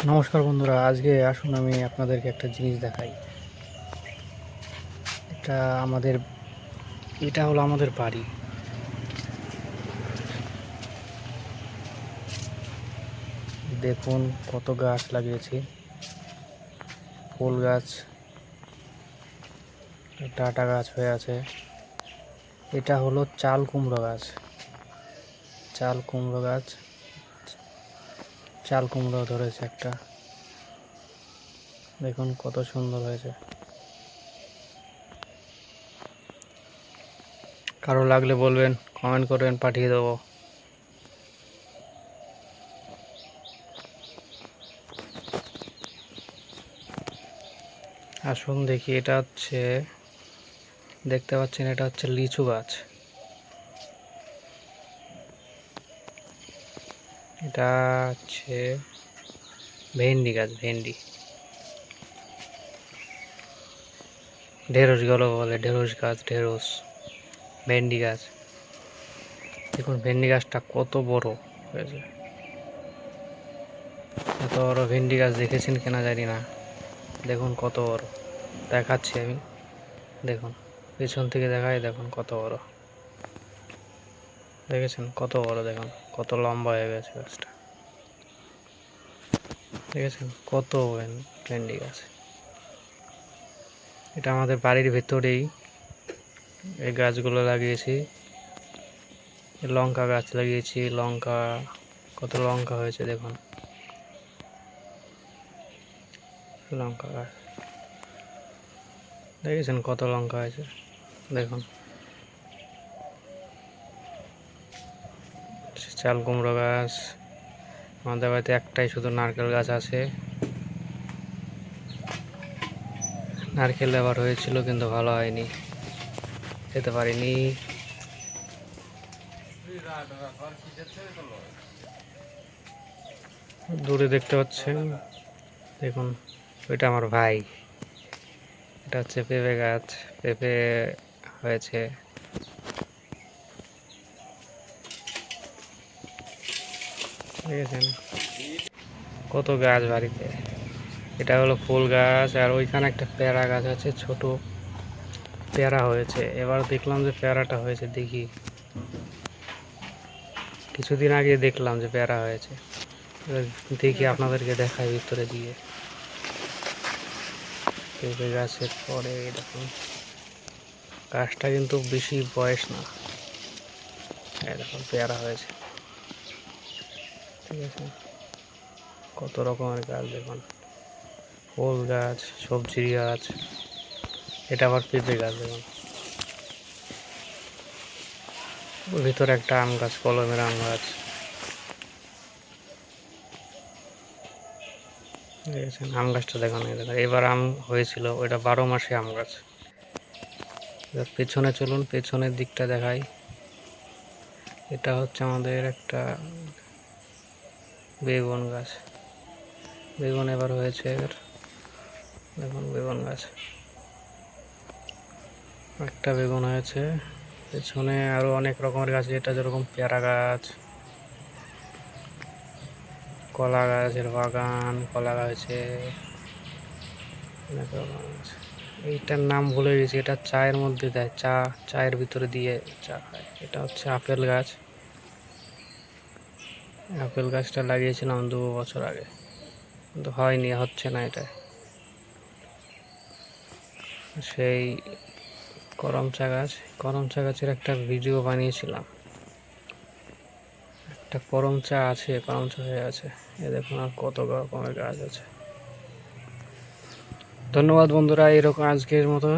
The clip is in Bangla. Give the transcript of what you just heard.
নমস্কার বন্ধুরা, আজকে আসুন আমি আপনাদেরকে একটা জিনিস দেখাই। এটা আমাদের এটা হলো আমাদের বাড়ি। দেখুন কত গাছ লাগিয়েছি, ফুল গাছ, ডাঁটা গাছ হয়ে আছে। এটা হলো চাল কুমড়ো গাছ। চাল কুমড়ো গাছ, চাল কুমড়ো ধরেছে একটা। দেখুন কত সুন্দর হয়েছে। কারো লাগলে বলবেন, কমেন্ট করবেন, পাঠিয়ে দেবো। আসুন দেখি, এটা হচ্ছে, দেখতে পাচ্ছেন, এটা হচ্ছে লিচু গাছ। এটা হচ্ছে ভেন্ডি গাছ, ভেন্ডি, ঢেঁড়স গুলো বলে, ঢেঁড়স গাছ, ঢেঁড়স, ভেন্ডি গাছ। দেখুন ভেন্ডি গাছটা কত বড় হয়েছে। এত বড় ভেন্ডি গাছ দেখেছেন কিনা জানি না। দেখুন কত বড়, দেখাচ্ছি আমি। দেখুন পেছন থেকে দেখাই, দেখুন কত বড়। দেখেছেন কত বড়, দেখুন কত লম্বা হয়ে গেছে গাছটা। দেখেছেন কত ভেন্ডি গাছ। এটা আমাদের বাড়ির ভেতরেই এই গাছগুলো লাগিয়েছি। লঙ্কা গাছ লাগিয়েছি, লঙ্কা, কত লঙ্কা হয়েছে দেখুন। লঙ্কা গাছ দেখেছেন কত লঙ্কা হয়েছে, দেখুন। চাল কুমড়ো গাছ। আমাদের বাড়িতে একটাই শুধু নারকেল গাছ আছে। নারকেল এবার হয়েছিল কিন্তু ভালো হয়নি, খেতে পারিনি। দূরে দেখতে পাচ্ছেন, দেখুন ওইটা আমার ভাই। এটা হচ্ছে পেঁপে গাছ, পেঁপে হয়েছে। দেখেছেন কত গাছ বাড়িতে। এটা হলো ফুল গাছ, আর ওইখানে একটা পেয়ারা গাছ আছে, ছোট পেয়ারা হয়েছে। এবার দেখলাম যে পেয়ারাটা হয়েছে, দেখি কিছুদিন আগে দেখলাম যে পেয়ারা হয়েছে। এবার দেখি আপনাদেরকে দেখাই ভিতরে দিয়ে। পেঁপে গাছের পরে দেখুন, গাছটা কিন্তু বেশি বয়স না, দেখুন পেয়ারা হয়েছে। ঠিক আছে, কত রকমের গাছ দেখুন, ফুল গাছ, সবজির গাছ। এটা আবার পেঁপে গাছ দেখুন। ভিতরে একটা আম গাছ, কলমের আম গাছ। দেখেছেন আম গাছটা দেখুন, এবার আম হয়েছিল, ওইটা 12 মাসে আম গাছ। এবার পেছনে চলুন, পেছনের দিকটা দেখাই। এটা হচ্ছে আমাদের একটা বেগুন গাছ। বেগুন এবার হয়েছে, দেখুন বেগুন গাছ, একটা বেগুন হয়েছে। পেছনে আরো অনেক রকমের গাছ, এটা যেরকম পেয়ারা গাছ, কলা গাছের বাগান, কলা গাছে অনেক রকম আছে। এইটার নাম ভুলে গেছি, এটা চায়ের মধ্যে দেয়, চায়ের ভিতরে দিয়ে চা খায়। এটা হচ্ছে আপেল গাছ। আপেল গাছটা লাগিয়েছিলাম 2 বছর আগে, কিন্তু হয়নি, হচ্ছে না এটা। সেই করমচা গাছ, করমচা গাছের একটা ভিডিও বানিয়েছিলাম। একটা করমচা আছে, করমচা হয়ে আছে। এ দেখুন আর কত রকমের গাছ আছে। ধন্যবাদ বন্ধুরা, এরকম আজকের মতো